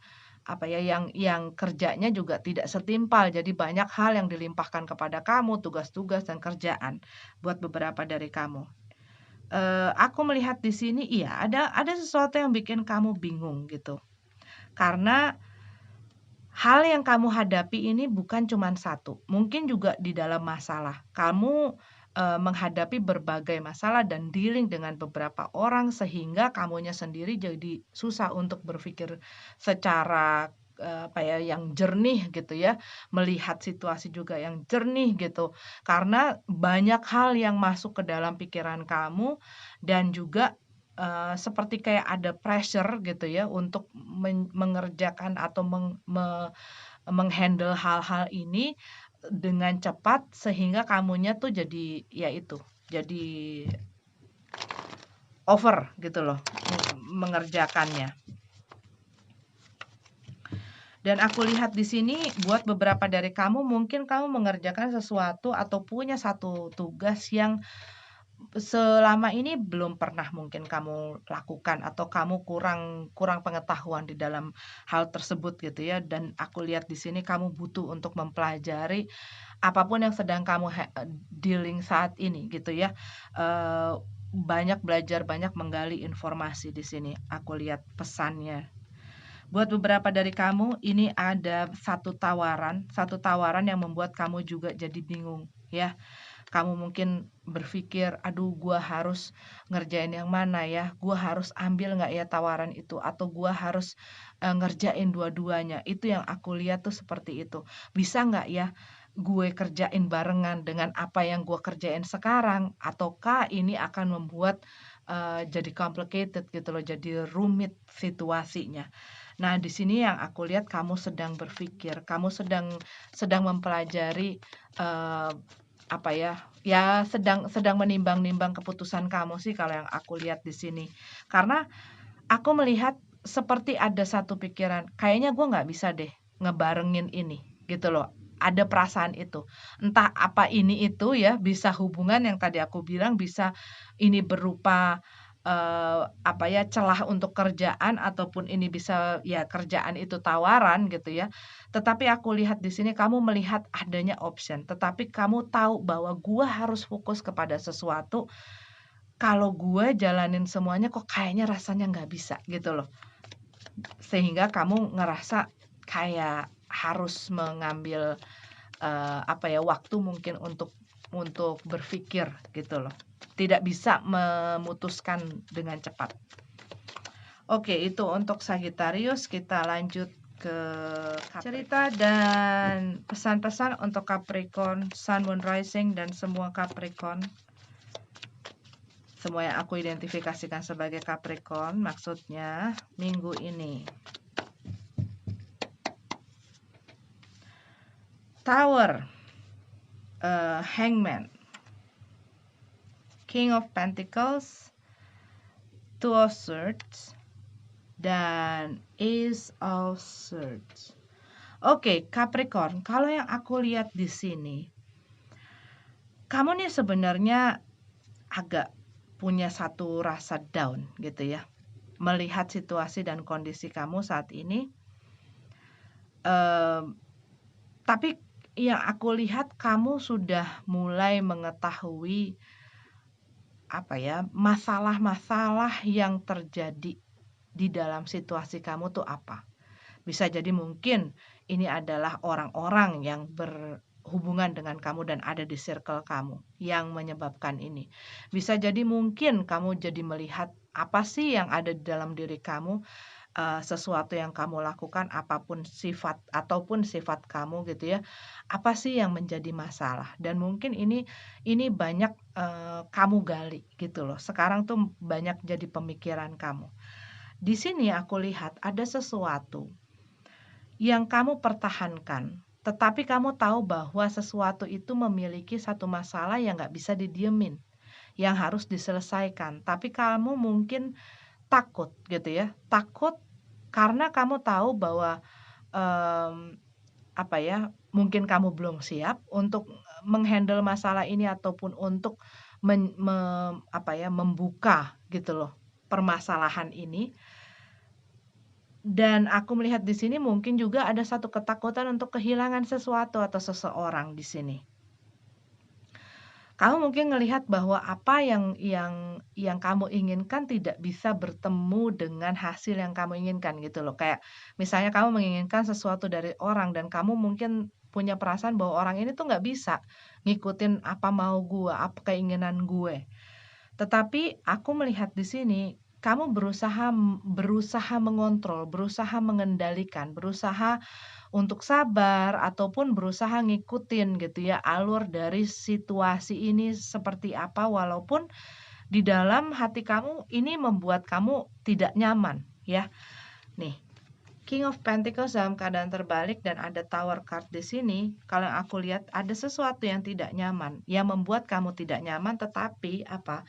apa ya, yang kerjanya juga tidak setimpal. Jadi banyak hal yang dilimpahkan kepada kamu, tugas-tugas dan kerjaan buat beberapa dari kamu. Aku melihat di sini ada sesuatu yang bikin kamu bingung gitu. Karena hal yang kamu hadapi ini bukan cuma satu, mungkin juga di dalam masalah. Kamu menghadapi berbagai masalah dan dealing dengan beberapa orang sehingga kamunya sendiri jadi susah untuk berpikir secara apa ya, yang jernih gitu ya, melihat situasi juga yang jernih gitu. Karena banyak hal yang masuk ke dalam pikiran kamu dan juga seperti kayak ada pressure gitu ya untuk mengerjakan atau menghandle hal-hal ini dengan cepat sehingga kamunya tuh jadi ya itu, jadi over gitu loh mengerjakannya. Dan aku lihat di sini buat beberapa dari kamu mungkin kamu mengerjakan sesuatu atau punya satu tugas yang selama ini belum pernah mungkin kamu lakukan atau kamu kurang pengetahuan di dalam hal tersebut gitu ya, dan aku lihat di sini kamu butuh untuk mempelajari apapun yang sedang kamu dealing saat ini gitu ya, banyak belajar, banyak menggali informasi di sini, aku lihat pesannya. Buat beberapa dari kamu, ini ada satu tawaran yang membuat kamu juga jadi bingung ya. Kamu mungkin berpikir, "Aduh, gua harus ngerjain yang mana ya? Gua harus ambil nggak ya tawaran itu? Atau gua harus ngerjain dua-duanya?" Itu yang aku lihat tuh seperti itu. Bisa nggak ya gue kerjain barengan dengan apa yang gue kerjain sekarang? Ataukah ini akan membuat jadi complicated gitu loh, jadi rumit situasinya. Nah, di sini yang aku lihat kamu sedang berpikir, kamu sedang mempelajari, apa ya, ya sedang menimbang-nimbang keputusan kamu sih kalau yang aku lihat di sini. Karena aku melihat seperti ada satu pikiran, kayaknya gue nggak bisa deh ngebarengin ini, gitu loh. Ada perasaan itu. Entah apa ini itu ya, bisa hubungan yang tadi aku bilang, bisa ini berupa apa ya, celah untuk kerjaan ataupun ini bisa ya kerjaan itu tawaran gitu ya. Tetapi aku lihat di sini kamu melihat adanya option, tetapi kamu tahu bahwa gua harus fokus kepada sesuatu, kalau gue jalanin semuanya kok kayaknya rasanya nggak bisa gitu loh. Sehingga kamu ngerasa kayak harus mengambil, apa ya, waktu mungkin untuk berpikir gitu loh. Tidak bisa memutuskan dengan cepat. Oke, itu untuk Sagittarius. Kita lanjut ke cerita dan pesan-pesan untuk Capricorn, Sun, Moon, Rising, dan semua Capricorn. Semua yang aku identifikasikan sebagai Capricorn, maksudnya minggu ini. Tower, Hangman, King of Pentacles, Two of Swords, dan Ace of Swords. Oke, Capricorn, kalau yang aku lihat di sini, kamu nih sebenarnya agak punya satu rasa down gitu ya, melihat situasi dan kondisi kamu saat ini. Tapi yang aku lihat kamu sudah mulai mengetahui apa ya, masalah-masalah yang terjadi di dalam situasi kamu tuh apa. Bisa jadi mungkin ini adalah orang-orang yang berhubungan dengan kamu dan ada di circle kamu yang menyebabkan ini. Bisa jadi mungkin kamu jadi melihat apa sih yang ada di dalam diri kamu, sesuatu yang kamu lakukan apapun sifat kamu gitu ya, apa sih yang menjadi masalah dan mungkin ini banyak, kamu gali gitu loh. Sekarang tuh banyak jadi pemikiran kamu. Di sini aku lihat ada sesuatu yang kamu pertahankan, tetapi kamu tahu bahwa sesuatu itu memiliki satu masalah yang nggak bisa didiemin, yang harus diselesaikan. Tapi kamu mungkin takut gitu ya, takut karena kamu tahu bahwa, apa ya, mungkin kamu belum siap untuk menghandle masalah ini ataupun untuk apa ya, membuka gitu loh permasalahan ini. Dan aku melihat di sini mungkin juga ada satu ketakutan untuk kehilangan sesuatu atau seseorang di sini. Kamu mungkin ngelihat bahwa apa yang kamu inginkan tidak bisa bertemu dengan hasil yang kamu inginkan gitu loh. Kayak misalnya kamu menginginkan sesuatu dari orang dan kamu mungkin punya perasaan bahwa orang ini tuh nggak bisa ngikutin apa mau gue, apa keinginan gue. Tetapi aku melihat di sini kamu berusaha mengontrol, berusaha mengendalikan, berusaha untuk sabar ataupun berusaha ngikutin gitu ya alur dari situasi ini seperti apa walaupun di dalam hati kamu ini membuat kamu tidak nyaman ya. Nih, King of Pentacles dalam keadaan terbalik dan ada Tower card di sini. Kalau yang aku lihat ada sesuatu yang tidak nyaman, yang membuat kamu tidak nyaman tetapi apa?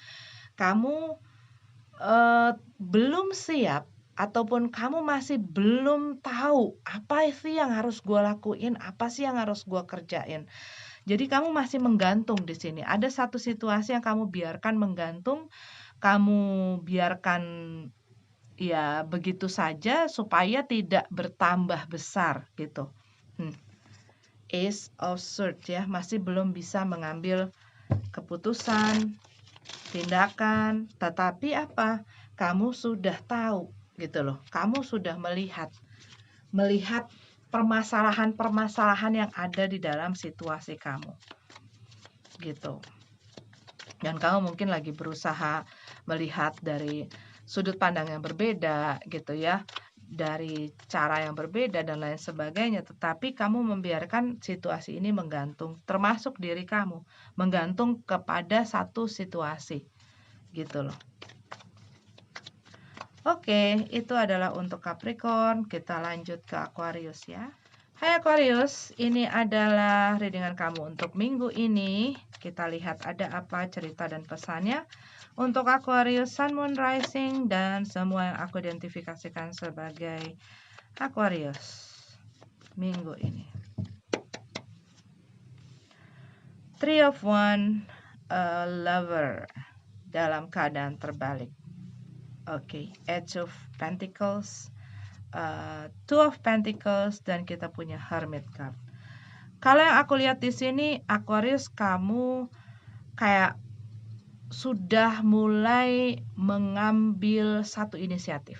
Kamu belum siap ataupun kamu masih belum tahu apa sih yang harus gue lakuin, apa sih yang harus gue kerjain. Jadi kamu masih menggantung di sini. Ada satu situasi yang kamu biarkan menggantung, kamu biarkan ya begitu saja supaya tidak bertambah besar gitu. Ace of Swords ya, masih belum bisa mengambil keputusan, tindakan, tetapi apa? Kamu sudah tahu gitu loh. Kamu sudah melihat permasalahan-permasalahan yang ada di dalam situasi kamu. Gitu. Dan kamu mungkin lagi berusaha melihat dari sudut pandang yang berbeda gitu ya. Dari cara yang berbeda dan lain sebagainya, tetapi kamu membiarkan situasi ini menggantung, termasuk diri kamu, menggantung kepada satu situasi gitu loh. Oke, itu adalah untuk Capricorn. Kita lanjut ke Aquarius ya. Hai Aquarius, ini adalah readingan kamu untuk minggu ini. Kita lihat ada apa cerita dan pesannya untuk Aquarius, Sun, Moon, Rising, dan semua yang aku identifikasikan sebagai Aquarius minggu ini. Three of One, a Lover dalam keadaan terbalik. Oke, Edge of Pentacles, Two of Pentacles, dan kita punya Hermit card. Kalau yang aku lihat di sini, Aquarius, kamu kayak sudah mulai mengambil satu inisiatif,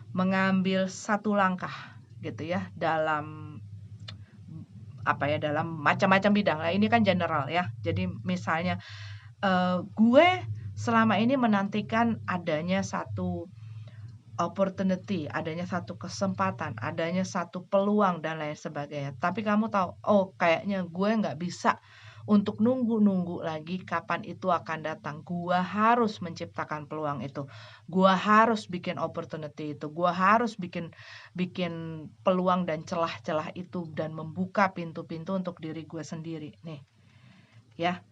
mengambil satu langkah gitu ya dalam apa ya, dalam macam-macam bidang lah. Ini kan general ya. Jadi misalnya gue selama ini menantikan adanya satu opportunity, adanya satu kesempatan, adanya satu peluang dan lain sebagainya. Tapi kamu tahu, oh kayaknya gue nggak bisa untuk nunggu-nunggu lagi kapan itu akan datang. Gue harus menciptakan peluang itu. Gue harus bikin opportunity itu. Gue harus bikin peluang dan celah-celah itu dan membuka pintu-pintu untuk diri gue sendiri. Nih, ya.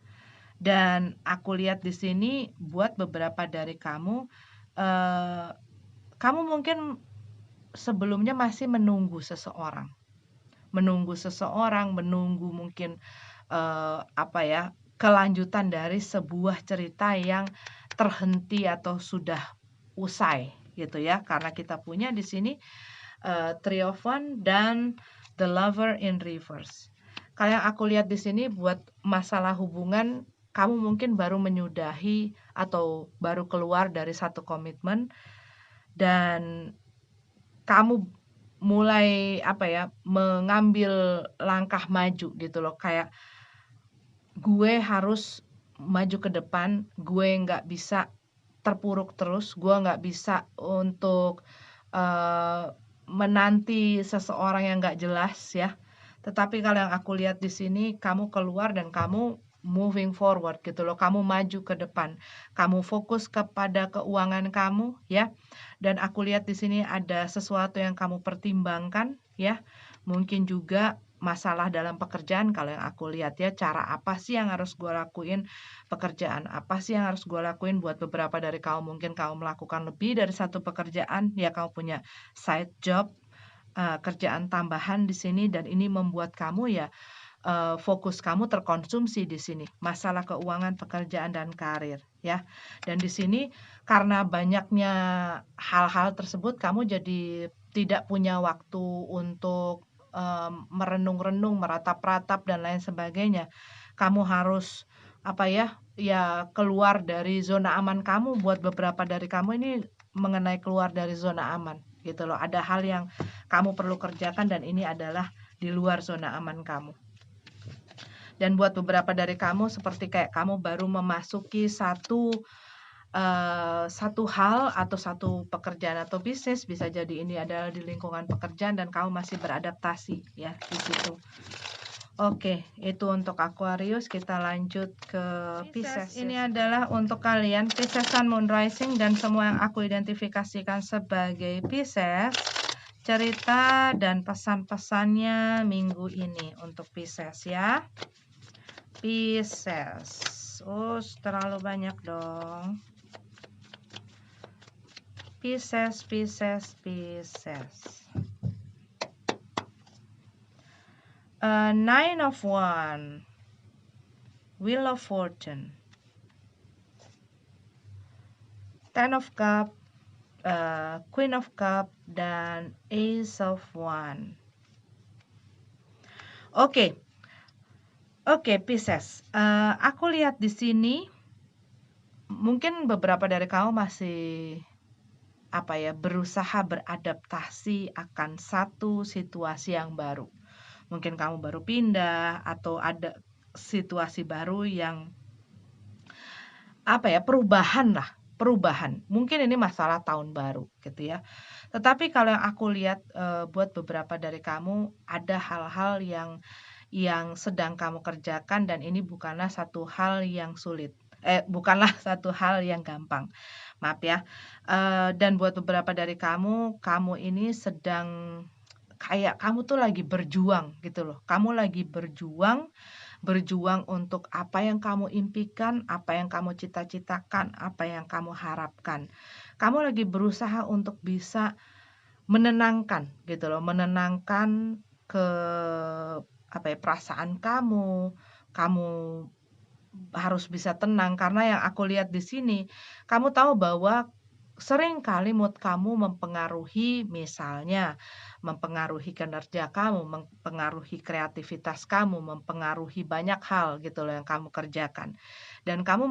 Dan aku lihat di sini buat beberapa dari kamu, kamu mungkin sebelumnya masih menunggu seseorang, menunggu mungkin kelanjutan dari sebuah cerita yang terhenti atau sudah usai gitu ya. Karena kita punya di sini Three of One dan The Lover in Reverse. Kalau yang aku lihat di sini buat masalah hubungan, kamu mungkin baru menyudahi atau baru keluar dari satu komitmen dan kamu mulai mengambil langkah maju gitu loh, kayak gue harus maju ke depan, gue nggak bisa terpuruk terus, gue nggak bisa untuk menanti seseorang yang nggak jelas ya. Tetapi kalau yang aku lihat di sini, kamu keluar dan kamu moving forward gitu loh, kamu maju ke depan, kamu fokus kepada keuangan kamu ya. Dan aku lihat di sini ada sesuatu yang kamu pertimbangkan ya. Mungkin juga masalah dalam pekerjaan kalau yang aku lihat ya, cara apa sih yang harus gue lakuin, pekerjaan apa sih yang harus gue lakuin. Buat beberapa dari kamu mungkin kamu melakukan lebih dari satu pekerjaan ya, kamu punya side job, kerjaan tambahan di sini dan ini membuat kamu ya fokus kamu terkonsumsi di sini, masalah keuangan, pekerjaan dan karir ya. Dan di sini karena banyaknya hal-hal tersebut kamu jadi tidak punya waktu untuk merenung-renung, meratap-ratap dan lain sebagainya. Kamu harus apa ya, ya keluar dari zona aman kamu. Buat beberapa dari kamu ini mengenai keluar dari zona aman gitu loh. Ada hal yang kamu perlu kerjakan dan ini adalah di luar zona aman kamu. Dan buat beberapa dari kamu seperti kayak kamu baru memasuki satu hal atau satu pekerjaan atau bisnis, bisa jadi ini adalah di lingkungan pekerjaan dan kamu masih beradaptasi ya di situ. Oke, itu untuk Aquarius. Kita lanjut ke Pisces. Ini adalah untuk kalian Pisces Sun, Moon, Rising dan semua yang aku identifikasikan sebagai Pisces. Cerita dan pesan-pesannya minggu ini untuk Pisces ya. Pisces. Terlalu banyak dong. Pisces. Nine of Wands, Wheel of Fortune, Ten of Cups, Queen of Cups, dan Ace of Wands. Oke, Pisces. Aku lihat di sini mungkin beberapa dari kamu masih berusaha beradaptasi akan satu situasi yang baru. Mungkin kamu baru pindah atau ada situasi baru yang perubahan. Mungkin ini masalah tahun baru gitu ya. Tetapi kalau yang aku lihat buat beberapa dari kamu ada hal-hal yang sedang kamu kerjakan dan ini bukanlah satu hal yang sulit. Bukanlah satu hal yang gampang. Maaf ya. Dan buat beberapa dari kamu ini sedang kayak kamu tuh lagi berjuang gitu loh. Kamu lagi berjuang untuk apa yang kamu impikan, apa yang kamu cita-citakan, apa yang kamu harapkan. Kamu lagi berusaha untuk bisa menenangkan gitu loh, menenangkan ke perasaan kamu. Kamu harus bisa tenang karena yang aku lihat di sini, kamu tahu bahwa sering kali mood kamu mempengaruhi misalnya, mempengaruhi kinerja kamu, mempengaruhi kreativitas kamu, mempengaruhi banyak hal gitu loh yang kamu kerjakan. Dan kamu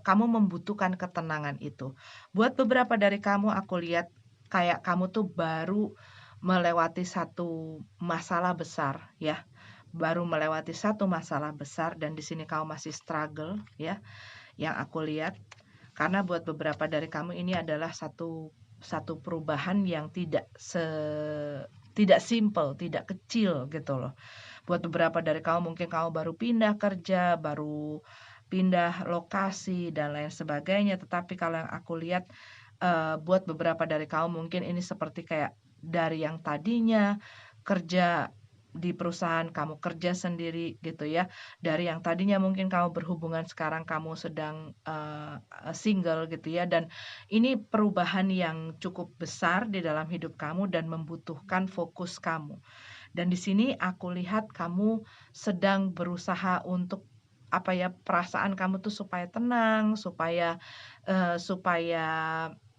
kamu membutuhkan ketenangan itu. Buat beberapa dari kamu aku lihat kayak kamu tuh baru melewati satu masalah besar ya. Baru melewati satu masalah besar dan di sini kamu masih struggle ya. Yang aku lihat karena buat beberapa dari kamu ini adalah satu perubahan yang tidak simple, tidak kecil gitu loh. Buat beberapa dari kamu mungkin kamu baru pindah kerja, baru pindah lokasi dan lain sebagainya. Tetapi kalau yang aku lihat buat beberapa dari kamu mungkin ini seperti kayak dari yang tadinya kerja di perusahaan kamu kerja sendiri gitu ya, dari yang tadinya mungkin kamu berhubungan sekarang kamu sedang single gitu ya, dan ini perubahan yang cukup besar di dalam hidup kamu dan membutuhkan fokus kamu. Dan di sini aku lihat kamu sedang berusaha untuk perasaan kamu tuh supaya tenang, supaya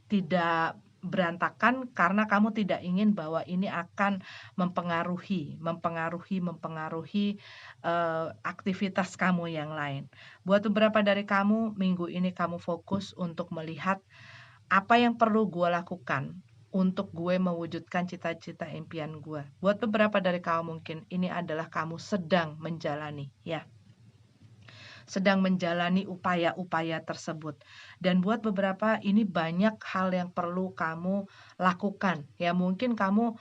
tidak berantakan karena kamu tidak ingin bahwa ini akan mempengaruhi aktivitas kamu yang lain. Buat beberapa dari kamu, minggu ini kamu fokus untuk melihat apa yang perlu gue lakukan untuk gue mewujudkan cita-cita impian gue. Buat beberapa dari kamu mungkin ini adalah kamu sedang menjalani ya. Sedang menjalani upaya-upaya tersebut. Dan buat beberapa ini banyak hal yang perlu kamu lakukan. Ya mungkin kamu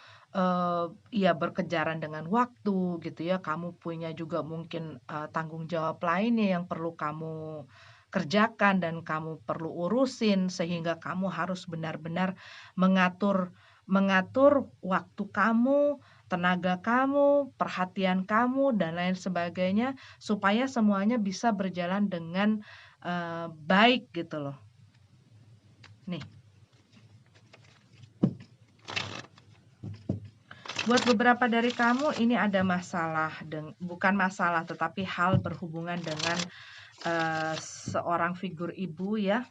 berkejaran dengan waktu gitu ya. Kamu punya juga mungkin tanggung jawab lainnya yang perlu kamu kerjakan dan kamu perlu urusin sehingga kamu harus benar-benar mengatur waktu kamu, tenaga kamu, perhatian kamu dan lain sebagainya supaya semuanya bisa berjalan dengan baik gitu loh. Nih. Buat beberapa dari kamu ini ada masalah, bukan masalah tetapi hal berhubungan dengan seorang figur ibu ya.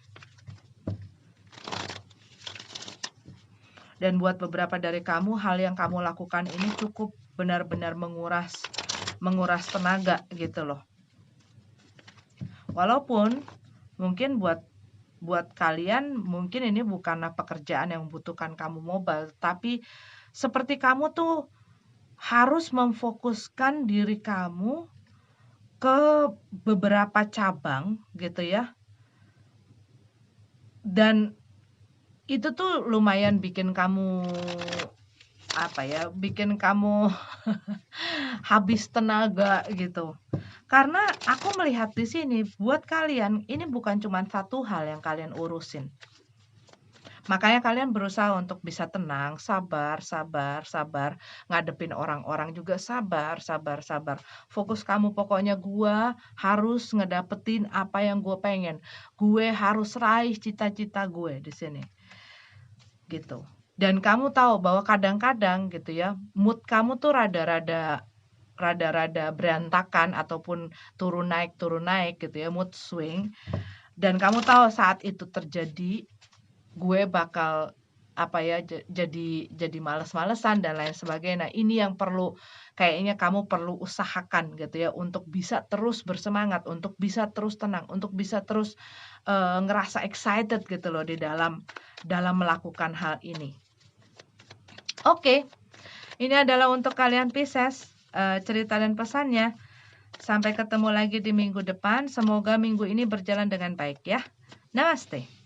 Dan buat beberapa dari kamu hal yang kamu lakukan ini cukup benar-benar menguras tenaga gitu loh. Walaupun mungkin buat kalian mungkin ini bukanlah pekerjaan yang membutuhkan kamu mobile, tapi seperti kamu tuh harus memfokuskan diri kamu ke beberapa cabang gitu ya. Dan itu tuh lumayan bikin kamu bikin kamu habis tenaga gitu. Karena aku melihat di sini buat kalian ini bukan cuma satu hal yang kalian urusin. Makanya kalian berusaha untuk bisa tenang, sabar, sabar, sabar. Ngadepin orang-orang juga sabar, sabar, sabar. Fokus kamu pokoknya gue harus ngedapetin apa yang gue pengen. Gue harus raih cita-cita gue di sini. Gitu. Dan kamu tahu bahwa kadang-kadang gitu ya, mood kamu tuh rada-rada berantakan ataupun turun naik gitu ya, mood swing. Dan kamu tahu saat itu terjadi, gue bakal jadi males-malesan dan lain sebagainya. Nah, ini yang kayaknya kamu perlu usahakan gitu ya untuk bisa terus bersemangat, untuk bisa terus tenang, untuk bisa terus ngerasa excited gitu loh di dalam melakukan hal ini. Oke. Ini adalah untuk kalian Pisces, cerita dan pesannya. Sampai ketemu lagi di minggu depan. Semoga minggu ini berjalan dengan baik ya. Namaste.